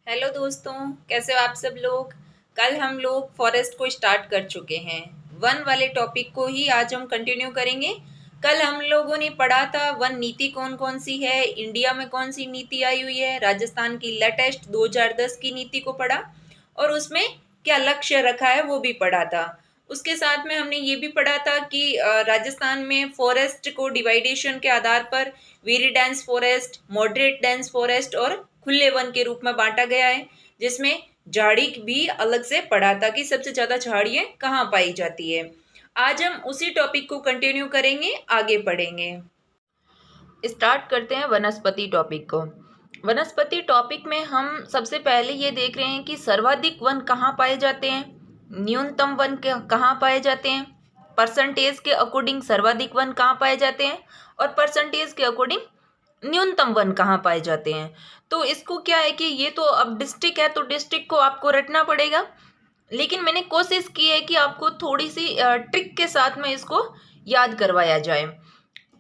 Hello दोस्तों, कैसे हो आप सब लोग। कल हम लोग फॉरेस्ट को स्टार्ट कर चुके हैं। वन वाले टॉपिक को ही आज हम कंटिन्यू करेंगे। कल हम लोगों ने पढ़ा था वन नीति कौन कौन सी है, इंडिया में कौन सी नीति आई हुई है। राजस्थान की लेटेस्ट 2010 की नीति को पढ़ा और उसमें क्या लक्ष्य रखा है वो भी पढ़ा था। उसके साथ में हमने ये भी पढ़ा था कि राजस्थान में फॉरेस्ट को डिवाइडेशन के आधार पर very dense forest, moderate dense forest और खुले वन के रूप में बांटा गया है, जिसमें झाड़ी भी अलग से पढ़ा था कि सबसे ज्यादा झाड़ियां कहाँ पाई जाती है। आज हम उसी टॉपिक को कंटिन्यू करेंगे, आगे पढ़ेंगे। स्टार्ट करते हैं वनस्पति टॉपिक को। वनस्पति टॉपिक में हम सबसे पहले ये देख रहे हैं कि सर्वाधिक वन कहाँ पाए जाते हैं, न्यूनतम वन कहाँ पाए जाते हैं, परसेंटेज के अकॉर्डिंग सर्वाधिक वन कहाँ पाए जाते हैं और परसेंटेज के अकॉर्डिंग न्यूनतम वन कहाँ पाए जाते हैं। तो इसको क्या है कि ये तो अब डिस्ट्रिक्ट है तो डिस्ट्रिक्ट को आपको रटना पड़ेगा, लेकिन मैंने कोशिश की है कि आपको थोड़ी सी ट्रिक के साथ में इसको याद करवाया जाए।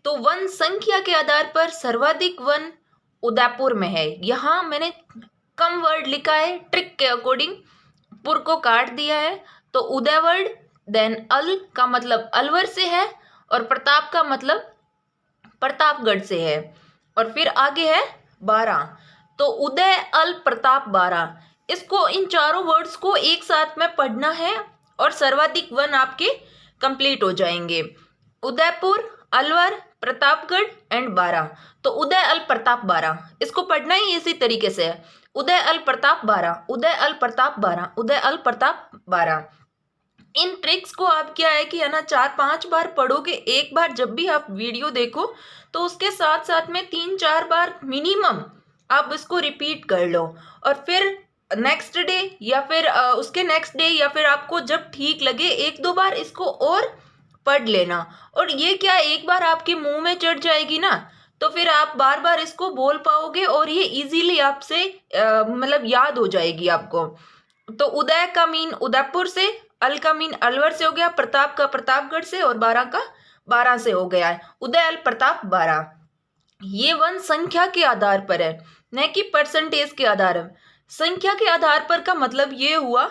तो वन संख्या के आधार पर सर्वाधिक वन उदयपुर में है। यहाँ मैंने कम वर्ड लिखा है, ट्रिक के अकॉर्डिंग पुर को काट दिया है। तो उदय वर्ड, देन अल का मतलब अलवर से है और प्रताप का मतलब प्रतापगढ़ से है, और फिर आगे है 12। तो उदय अल प्रताप 12, इसको इन चारों वर्ड्स को एक साथ में पढ़ना है और सर्वाधिक वन आपके कंप्लीट हो जाएंगे। उदयपुर, अलवर, प्रतापगढ़ एंड 12। तो उदय अल प्रताप 12 इसको पढ़ना ही इसी तरीके से है। उदय अल प्रताप 12, उदय अल प्रताप 12, उदय अल प्रताप 12। इन ट्रिक्स को आप क्या है कि है ना 4-5 बार पढ़ोगे। एक बार जब भी आप वीडियो देखो तो उसके साथ साथ में 3-4 बार मिनिमम आप इसको रिपीट कर लो, और फिर नेक्स्ट डे या फिर उसके नेक्स्ट डे या फिर आपको जब ठीक लगे 1-2 बार इसको और पढ़ लेना। और ये क्या एक बार आपके मुंह में चढ़ जाएगी ना, तो फिर आप बार बार इसको बोल पाओगे और ये इजीली आपसे मतलब याद हो जाएगी आपको। तो उदय का मीन उदयपुर से, अल का मीन अलवर से हो गया, प्रताप का प्रतापगढ़ से और 12 का 12 से हो गया है। उदय अल प्रताप 12। ये वन संख्या के आधार पर है, न कि परसेंटेज के आधार पर। संख्या के आधार पर का मतलब ये हुआ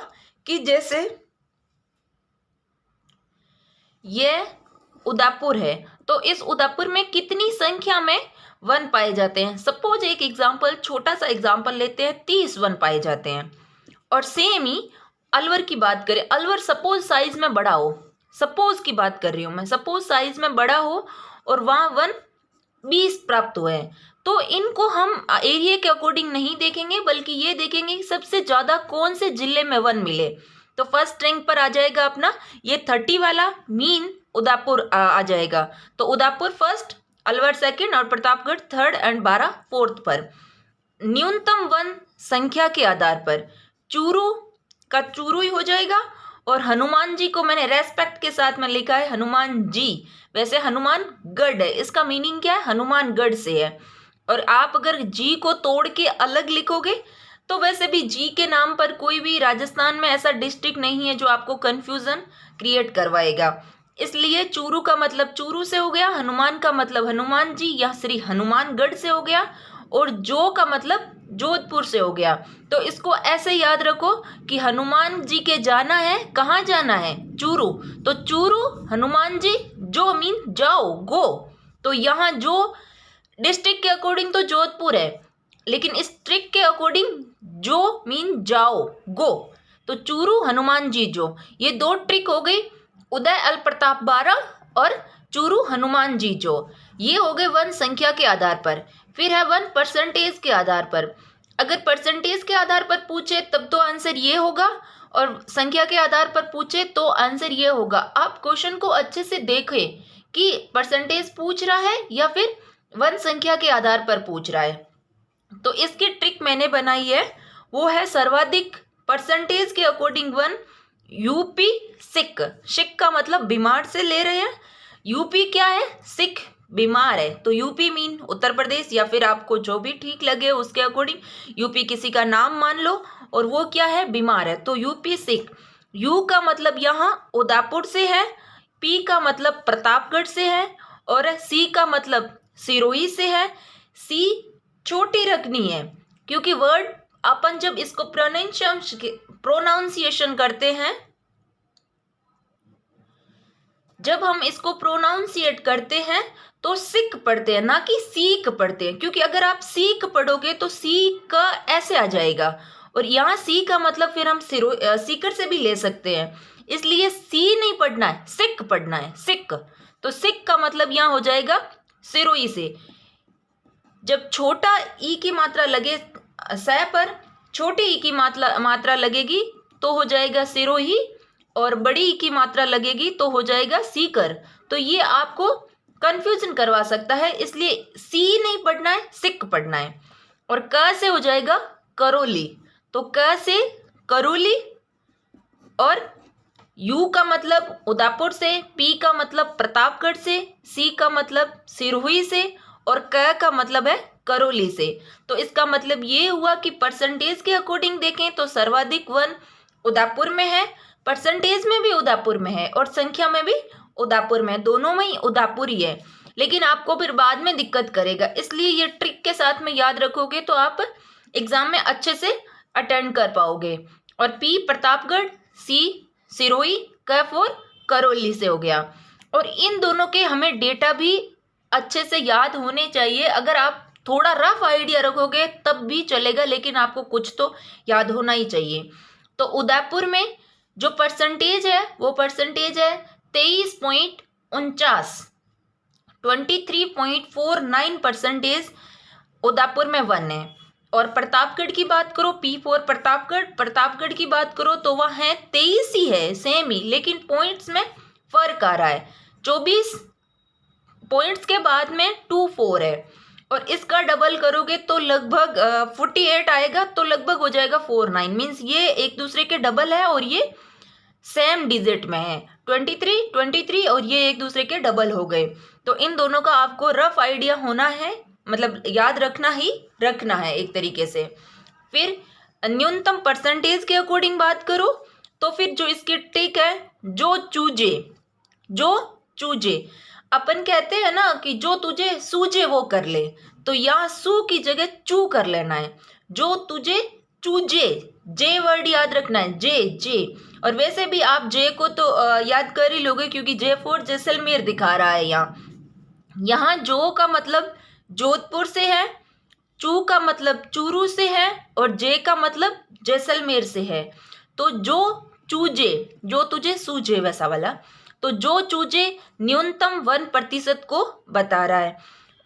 कि जैसे ये उदयपुर है तो इस उदयपुर में कितनी संख्या में वन पाए जाते हैं। सपोज एक एग्जांपल, छोटा सा एग्जांपल लेते हैं, 30 वन पाए जाते हैं। और सेम ही अलवर की बात करें, अलवर सपोज साइज में बड़ा हो, सपोज की बात कर रही हूं मैं, सपोज साइज में बड़ा हो और वहां वन 20 प्राप्त हुए हैं, तो इनको हम एरिया के अकॉर्डिंग नहीं देखेंगे बल्कि ये देखेंगे कि सबसे ज्यादा कौन से जिले में वन मिले। तो फर्स्ट रैंक पर आ जाएगा अपना ये 30 वाला मीन उदयपुर आ जाएगा। तो उदयपुर फर्स्ट, अलवर सेकंड और प्रतापगढ़ थर्ड एंड 12 फोर्थ पर। न्यूनतम वन संख्या के आधार पर चूरू का चूरू ही हो जाएगा, और हनुमान जी को मैंने रेस्पेक्ट के साथ में लिखा है हनुमान जी। वैसे हनुमान गढ़ है, इसका मीनिंग क्या है, हनुमानगढ़ से है। और आप अगर जी को तोड़ के अलग लिखोगे तो वैसे भी जी के नाम पर कोई भी राजस्थान में ऐसा डिस्ट्रिक्ट नहीं है जो आपको कंफ्यूजन क्रिएट करवाएगा। इसलिए चूरू का मतलब चूरू से हो गया, हनुमान का मतलब हनुमान जी या श्री हनुमानगढ़ से हो गया, और जो का मतलब जोधपुर से हो गया। तो इसको ऐसे याद रखो कि हनुमान जी के जाना है, कहाँ जाना है, चूरू। तो चूरू हनुमान जी, जो मीन जाओ, गो। तो यहाँ जो डिस्ट्रिक्ट के अकॉर्डिंग तो जोधपुर है, लेकिन इस ट्रिक के अकॉर्डिंग जो मीन जाओ, गो। तो चूरू हनुमान जी जो, ये 2 ट्रिक हो गई, उदय अल प्रताप 12 और चूरू हनुमान जी जो। ये हो गए वन संख्या के आधार पर। फिर है वन परसेंटेज के आधार पर। अगर परसेंटेज के आधार पर पूछे तब तो आंसर ये होगा, और संख्या के आधार पर पूछे तो आंसर ये होगा। आप क्वेश्चन को अच्छे से देखें कि परसेंटेज पूछ रहा है या फिर वन संख्या के आधार पर पूछ रहा है। तो इसकी ट्रिक मैंने बनाई है, वो है सर्वाधिक परसेंटेज के according one UP Sikh. Sikh का मतलब बीमार से ले रहे हैं, यूपी क्या है, सिख बीमार है। तो यूपी मीन उत्तर प्रदेश, या फिर आपको जो भी ठीक लगे उसके अकॉर्डिंग यूपी किसी का नाम मान लो, और वो क्या है, बीमार है। तो यूपी सिख। यू का मतलब यहाँ उदयपुर से है, पी का मतलब प्रतापगढ़ से है, और सी का मतलब सिरोही से है। सी छोटी रखनी है क्योंकि वर्ड अपन जब इसको प्रोनाउंसिएशन करते हैं, जब हम इसको प्रोनाउंसिएट करते हैं तो सिक पढ़ते हैं, ना कि सीक पढ़ते हैं। क्योंकि अगर आप सीक पढ़ोगे तो सी का ऐसे आ जाएगा, और यहाँ सी का मतलब फिर हम सीकर से भी ले सकते हैं, इसलिए सी नहीं पढ़ना है, सिक पढ़ना है, सिक। तो सिक का मतलब यहाँ हो जाएगा सिरोही से। जब छोटा ई की मात्रा लगे स पर, छोटी ई की मात्रा लगेगी तो हो जाएगा सिरोही, और बड़ी ई की मात्रा लगेगी तो हो जाएगा सीकर। तो ये आपको कंफ्यूजन करवा सकता है, इसलिए सी नहीं पढ़ना है, सिक पढ़ना है। और क से हो जाएगा करोली, तो क से करोली। और यू का मतलब उदयपुर से, पी का मतलब प्रतापगढ़ से, सी का मतलब सिरोही से, और क का मतलब है करौली से। तो इसका मतलब ये हुआ कि परसेंटेज के अकॉर्डिंग देखें तो सर्वाधिक वन उदयपुर में है, परसेंटेज में भी उदयपुर में है और संख्या में भी उदयपुर में है, दोनों में ही उदयपुर ही है। लेकिन आपको फिर बाद में दिक्कत करेगा, इसलिए ये ट्रिक के साथ में याद रखोगे तो आप एग्जाम में अच्छे से अटेंड कर पाओगे। और पी प्रतापगढ़, सी सिरोही, क फॉर करौली से हो गया। और इन दोनों के हमें डेटा भी अच्छे से याद होने चाहिए। अगर आप थोड़ा रफ आइडिया रखोगे तब भी चलेगा, लेकिन आपको कुछ तो याद होना ही चाहिए। तो उदयपुर में जो परसेंटेज है वो परसेंटेज है 23.49, 23.49% उदयपुर में वन है। और प्रतापगढ़ की बात करो, पी फॉर प्रतापगढ़ की बात करो तो वह है 23 ही है, सेम ही, लेकिन पॉइंट्स में फर्क आ रहा है। 24 पॉइंट्स के बाद में 24 है, और इसका डबल करोगे तो लगभग 48 आएगा, तो लगभग हो जाएगा 49। मीन्स ये एक दूसरे के डबल है और ये सेम डिजिट में है, 23 और ये एक दूसरे के डबल हो गए। तो इन दोनों का आपको रफ आइडिया होना है, मतलब याद रखना है एक तरीके से। फिर न्यूनतम परसेंटेज के अकॉर्डिंग बात करो तो फिर जो इसकी ट्रिक है, जो चूजे अपन कहते हैं ना कि जो तुझे सूझे वो कर ले, तो यहाँ सू की जगह चू कर लेना है। जो तुझे चूजे, जे वर्ड याद रखना है, जे। और वैसे भी आप जे को तो याद कर ही लोगे, क्योंकि जे फॉर जैसलमेर दिखा रहा है यहाँ जो का मतलब जोधपुर से है, चू का मतलब चूरू से है, और जे का मतलब जैसलमेर से है। तो जो चूजे, जो तुझे सूझे वैसा वाला, तो जो चूजे न्यूनतम 1% को बता रहा है।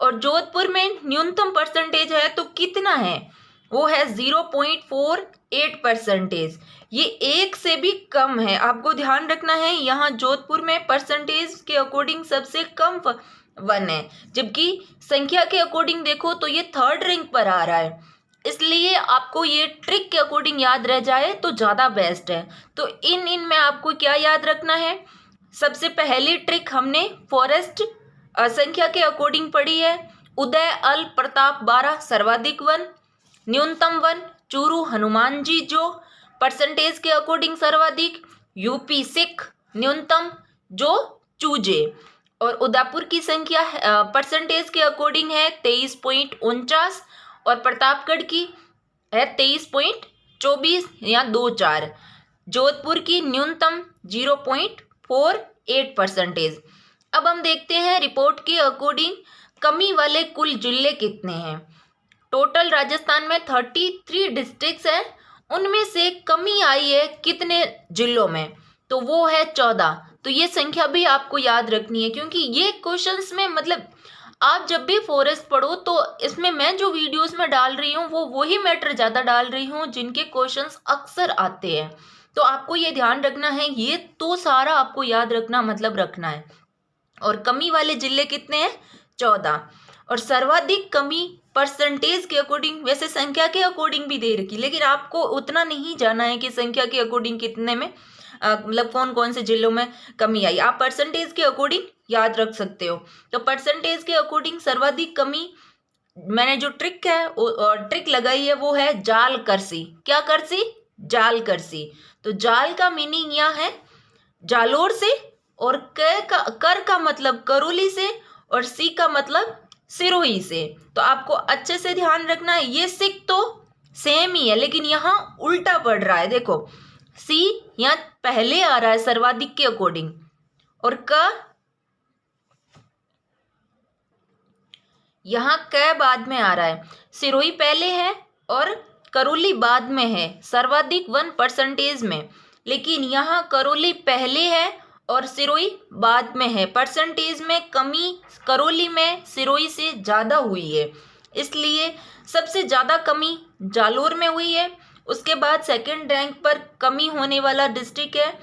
और जोधपुर में न्यूनतम परसेंटेज है तो कितना है, वो है 0.48%। ये एक से भी कम है, आपको ध्यान रखना है। यहाँ जोधपुर में परसेंटेज के अकॉर्डिंग सबसे कम वन है, जबकि संख्या के अकॉर्डिंग देखो तो ये 3rd रैंक पर आ रहा है। इसलिए आपको ये ट्रिक के अकॉर्डिंग याद रह जाए तो ज़्यादा बेस्ट है। तो इन में आपको क्या याद रखना है, सबसे पहली ट्रिक हमने फॉरेस्ट संख्या के अकॉर्डिंग पढ़ी है। उदय अल प्रताप 12 सर्वाधिक वन, न्यूनतम वन चूरू हनुमान जी जो परसेंटेज के अकॉर्डिंग सर्वाधिक, यूपी सिख न्यूनतम जो चूजे। और उदयपुर की संख्या परसेंटेज के अकॉर्डिंग है 23.49, और प्रतापगढ़ की है 23.24 या 24। जोधपुर की न्यूनतम 0.48%। अब हम देखते हैं रिपोर्ट के अकॉर्डिंग कमी वाले कुल जिले कितने हैं। टोटल राजस्थान में 33 डिस्ट्रिक्ट्स हैं, उनमें से कमी आई है कितने जिलों में, तो वो है 14। तो ये संख्या भी आपको याद रखनी है, क्योंकि ये क्वेश्चंस में मतलब आप जब भी फॉरेस्ट पढ़ो तो इसमें मैं जो वीडियोस में डाल रही हूँ वो वही मैटर ज़्यादा डाल रही हूँ जिनके क्वेश्चंस अक्सर आते हैं। तो आपको ये ध्यान रखना है, ये तो सारा आपको याद रखना मतलब रखना है। और कमी वाले जिले कितने हैं, 14। और सर्वाधिक कमी परसेंटेज के अकॉर्डिंग, वैसे संख्या के अकॉर्डिंग भी दे रखी, लेकिन आपको उतना नहीं जाना है कि संख्या के अकॉर्डिंग कितने में मतलब कौन कौन से जिलों में कमी आई, आप परसेंटेज के अकॉर्डिंग याद रख सकते हो। तो परसेंटेज के अकॉर्डिंग सर्वाधिक कमी, मैंने जो ट्रिक लगाई है वो है जाल करसी। क्या करसी, जाल करसी। तो जाल का मीनिंग यह है जालोर से, और कर का मतलब करौली से, और सी का मतलब सिरोही से। तो आपको अच्छे से ध्यान रखना है। ये सिख तो सेम ही है, लेकिन यहाँ उल्टा पड़ रहा है। देखो सी यहाँ पहले आ रहा है सर्वाधिक के अकॉर्डिंग, और क यहाँ क बाद में आ रहा है। सिरोही पहले है और करौली बाद में है, सर्वाधिक 1% में। लेकिन यहाँ करौली पहले है और सिरोही बाद में है। परसेंटेज में कमी करौली में सिरोही से ज़्यादा हुई है, इसलिए सबसे ज़्यादा कमी जालोर में हुई है। उसके बाद सेकंड रैंक पर कमी होने वाला डिस्ट्रिक्ट है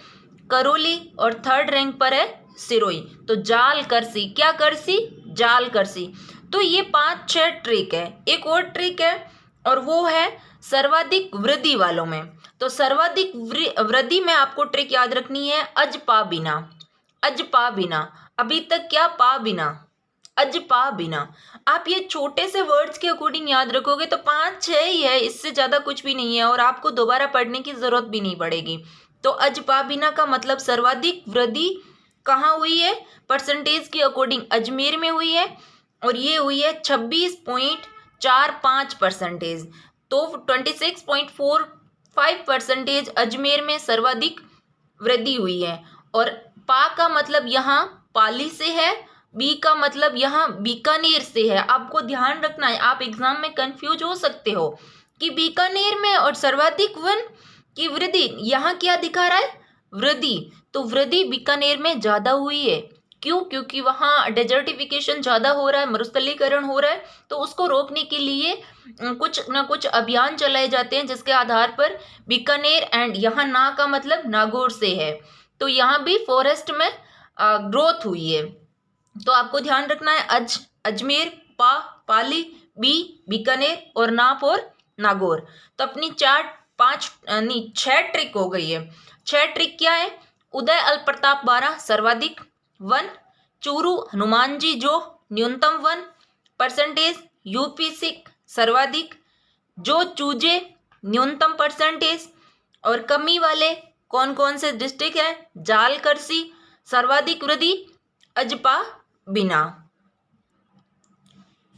करौली, और थर्ड रैंक पर है सिरोही। तो जाल करसी, क्या करसी, जाल करसी। तो ये 5-6 ट्रिक है। एक और ट्रिक है और वो है सर्वाधिक वृद्धि वालों में। तो सर्वाधिक वृद्धि में आपको ट्रिक याद रखनी है अज पा बिना, अज पा बिना। अभी तक क्या, पा बिना, अज पा बिना। आप ये छोटे से वर्ड्स के अकॉर्डिंग याद रखोगे तो 5-6 ही है, इससे ज़्यादा कुछ भी नहीं है, और आपको दोबारा पढ़ने की ज़रूरत भी नहीं पड़ेगी। तो अज पा बिना का मतलब सर्वाधिक वृद्धि कहाँ हुई है, परसेंटेज के अकॉर्डिंग अजमेर में हुई है, और ये हुई है 26.45%। तो 26.45% अजमेर में सर्वाधिक वृद्धि हुई है। और पा का मतलब यहाँ पाली से है, बी का मतलब यहाँ बीकानेर से है। आपको ध्यान रखना है, आप एग्जाम में कंफ्यूज हो सकते हो कि बीकानेर में और सर्वाधिक वन की वृद्धि यहाँ क्या दिखा रहा है, वृद्धि। तो वृद्धि बीकानेर में ज़्यादा हुई है। क्यों? क्योंकि वहाँ डेजर्टिफिकेशन ज़्यादा हो रहा है, मरुस्थलीकरण हो रहा है। तो उसको रोकने के लिए कुछ ना कुछ अभियान चलाए जाते हैं, जिसके आधार पर बीकानेर एंड यहाँ ना का मतलब नागौर से है, तो यहाँ भी फॉरेस्ट में ग्रोथ हुई है। तो आपको ध्यान रखना है अजमेर, पा पाली, बी बीकानेर, और ना फॉर नागौर। तो अपनी 6 ट्रिक हो गई है। 6 ट्रिक क्या है? उदय अल प्रताप 12 सर्वाधिक 1, चूरू हनुमान जी जो न्यूनतम 1%, यूपी सिख सर्वाधिक, जो चूजे न्यूनतम परसेंटेज, और कमी वाले कौन कौन से डिस्ट्रिक्ट है, जाल करसी सर्वाधिक वृद्धि, अजपा बिना।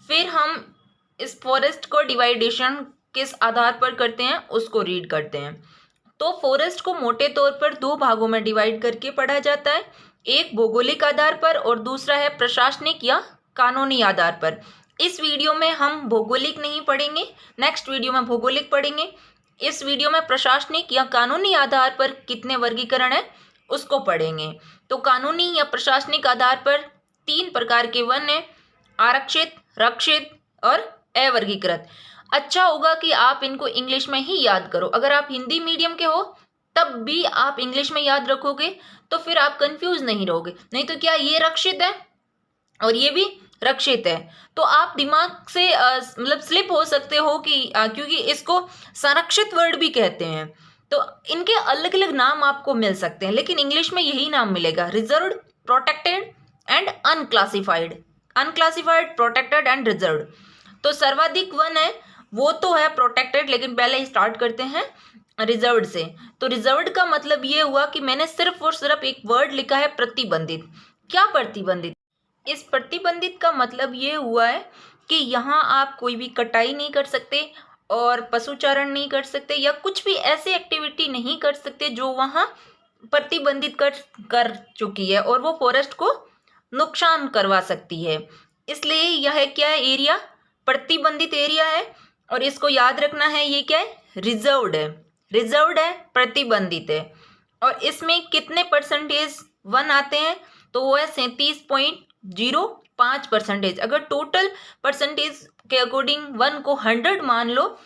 फिर हम इस फॉरेस्ट को डिवाइडेशन किस आधार पर करते हैं उसको रीड करते हैं। तो फॉरेस्ट को मोटे तौर पर 2 भागों में डिवाइड करके पढ़ा जाता है, एक भौगोलिक आधार पर और दूसरा है प्रशासनिक या कानूनी आधार पर। इस वीडियो में हम भौगोलिक नहीं पढ़ेंगे, नेक्स्ट वीडियो में भौगोलिक पढ़ेंगे। इस वीडियो में प्रशासनिक या कानूनी आधार पर कितने वर्गीकरण है उसको पढ़ेंगे। तो कानूनी या प्रशासनिक आधार पर 3 प्रकार के वन है, आरक्षित, रक्षित और अवर्गीकृत। अच्छा होगा कि आप इनको इंग्लिश में ही याद करो। अगर आप हिंदी मीडियम के हो तब भी आप इंग्लिश में याद रखोगे तो फिर आप कंफ्यूज नहीं रहोगे। नहीं तो क्या, ये रक्षित है और ये भी रक्षित है, तो आप दिमाग से मतलब स्लिप हो सकते हो कि क्योंकि इसको संरक्षित वर्ड भी कहते हैं। तो इनके अलग अलग नाम आपको मिल सकते हैं, लेकिन इंग्लिश में यही नाम मिलेगा, reserved, protected and unclassified. Unclassified, protected and reserved. तो सर्वाधिक वन है वो तो है प्रोटेक्टेड, लेकिन पहले स्टार्ट करते हैं रिजर्व्ड से। तो रिजर्व्ड का मतलब ये हुआ कि मैंने सिर्फ और सिर्फ एक वर्ड लिखा है प्रतिबंधित। क्या प्रतिबंधित? इस प्रतिबंधित का मतलब ये हुआ है कि यहाँ आप कोई भी कटाई नहीं कर सकते और पशुचारण नहीं कर सकते या कुछ भी ऐसी एक्टिविटी नहीं कर सकते जो वहाँ प्रतिबंधित कर चुकी है और वो फॉरेस्ट को नुकसान करवा सकती है। इसलिए यह क्या है, एरिया प्रतिबंधित एरिया है, और इसको याद रखना है, ये क्या है, रिजर्व्ड है। रिजर्व्ड है, प्रतिबंधित है, और इसमें कितने परसेंटेज वन आते हैं, तो वो है 37.05%। अगर टोटल परसेंटेज के अकॉर्डिंग वन को 100 मान लो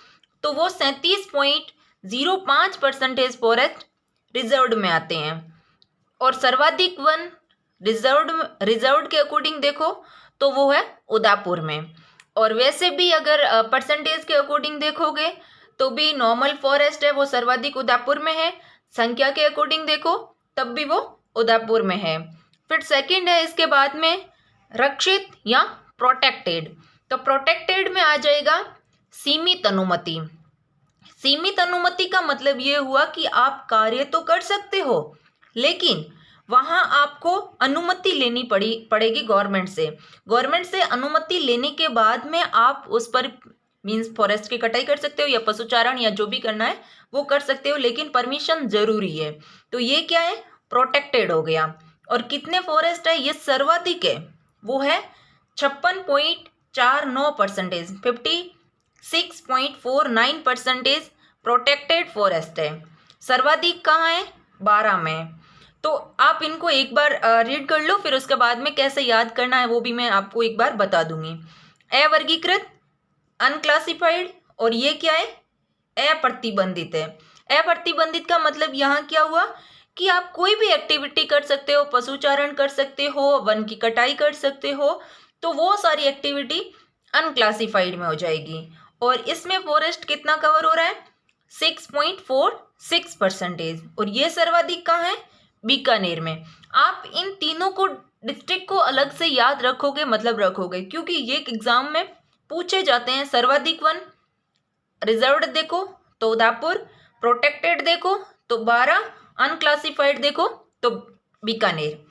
तो वो 37.05% फॉरेस्ट रिजर्व्ड में आते हैं। और सर्वाधिक वन रिजर्व्ड के अकॉर्डिंग देखो तो वो है उदयपुर में। और वैसे भी अगर परसेंटेज के अकॉर्डिंग देखोगे तो भी नॉर्मल फॉरेस्ट है वो सर्वाधिक उदयपुर में है, संख्या के अकॉर्डिंग देखो तब भी वो उदयपुर में है। फिर सेकंड है इसके बाद में रक्षित या प्रोटेक्टेड। तो प्रोटेक्टेड में आ जाएगा सीमित अनुमति। सीमित अनुमति का मतलब ये हुआ कि आप कार्य तो कर सकते हो लेकिन वहाँ आपको अनुमति लेनी पड़ेगी गवर्नमेंट से। गवर्नमेंट से अनुमति लेने के बाद में आप उस पर मीन्स फॉरेस्ट की कटाई कर सकते हो या पशुचारण या जो भी करना है वो कर सकते हो, लेकिन परमिशन जरूरी है। तो ये क्या है, प्रोटेक्टेड हो गया। और कितने फॉरेस्ट है, ये सर्वाधिक है, वो है 56.49%, 56.49% प्रोटेक्टेड फॉरेस्ट है। सर्वाधिक कहाँ है, 12 में। तो आप इनको एक बार रीड कर लो, फिर उसके बाद में कैसे याद करना है वो भी मैं आपको एक बार बता दूंगी। अवर्गीकृत, अनक्लासिफाइड, और ये क्या है, अप्रतिबंधित है। अप्रतिबंधित का मतलब यहाँ क्या हुआ कि आप कोई भी एक्टिविटी कर सकते हो, पशुचारण कर सकते हो, वन की कटाई कर सकते हो, तो वो सारी एक्टिविटी अनक्लासिफाइड में हो जाएगी। और इसमें फॉरेस्ट कितना कवर हो रहा है, 6.46%। और ये सर्वाधिक कहाँ है, बीकानेर में। आप इन तीनों को डिस्ट्रिक्ट को अलग से याद रखोगे, मतलब रखोगे, क्योंकि ये एग्जाम में पूछे जाते हैं। सर्वाधिक वन, रिजर्व्ड देखो तो उदयपुर, प्रोटेक्टेड देखो तो 12, अनक्लासिफाइड देखो तो बीकानेर।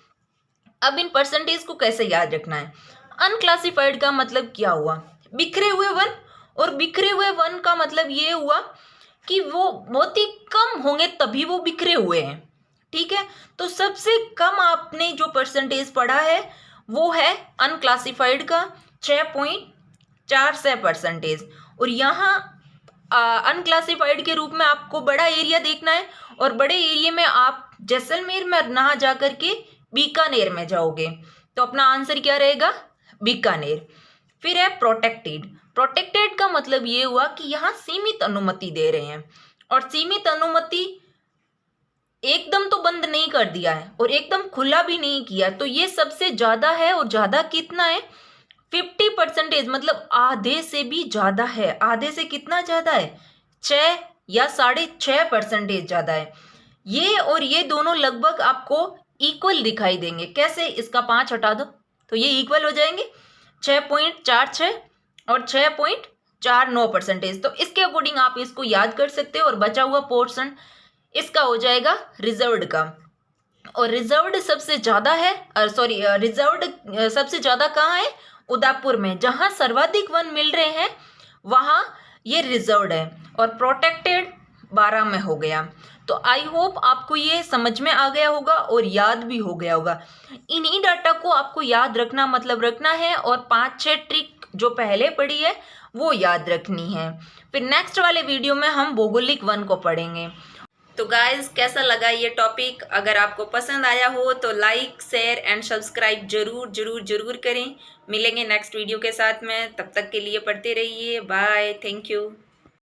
अब इन परसेंटेज को कैसे याद रखना है। अनक्लासिफाइड का मतलब क्या हुआ, बिखरे हुए वन। और बिखरे हुए वन का मतलब ये हुआ कि वो बहुत ही कम होंगे तभी वो बिखरे हुए हैं, ठीक है। तो सबसे कम आपने जो परसेंटेज पढ़ा है वो है अनक्लासिफाइड का, 6.46%। और यहाँ अनक्लासिफाइड के रूप में आपको बड़ा एरिया देखना है, और बड़े एरिया में आप जैसलमेर में ना जा करके बीकानेर में जाओगे, तो अपना आंसर क्या रहेगा, बीकानेर। फिर है प्रोटेक्टेड। प्रोटेक्टेड का मतलब ये हुआ कि यहाँ सीमित अनुमति दे रहे हैं, और सीमित अनुमति एकदम तो बंद नहीं कर दिया है और एकदम खुला भी नहीं किया, तो ये सबसे ज्यादा है। और ज्यादा कितना है, 50%, मतलब आधे से भी ज्यादा है। आधे से कितना ज्यादा है, 6 या 6.5% ज्यादा है। ये और ये दोनों लगभग आपको इक्वल दिखाई देंगे। कैसे, इसका 5 हटा दो तो ये इक्वल हो जाएंगे, 6.46 और 6.49%। तो इसके अकॉर्डिंग आप इसको याद कर सकते हो। और बचा हुआ पोर्शन इसका हो जाएगा रिजर्व्ड का। और रिजर्व्ड सबसे ज्यादा है, रिजर्व्ड सबसे ज्यादा कहाँ है, उदयपुर में। जहां सर्वाधिक वन मिल रहे हैं वहां ये रिजर्व्ड है। और प्रोटेक्टेड 12 में हो गया। तो आई होप आपको ये समझ में आ गया होगा और याद भी हो गया होगा। इन्हीं डाटा को आपको याद रखना, मतलब रखना है, और 5-6 ट्रिक जो पहले पढ़ी है वो याद रखनी है। फिर नेक्स्ट वाले वीडियो में हम भौगोलिक वन को पढ़ेंगे। तो गाइस, कैसा लगा ये टॉपिक? अगर आपको पसंद आया हो तो लाइक, शेयर एंड सब्सक्राइब जरूर जरूर जरूर करें। मिलेंगे नेक्स्ट वीडियो के साथ में, तब तक के लिए पढ़ते रहिए। Bye, thank you.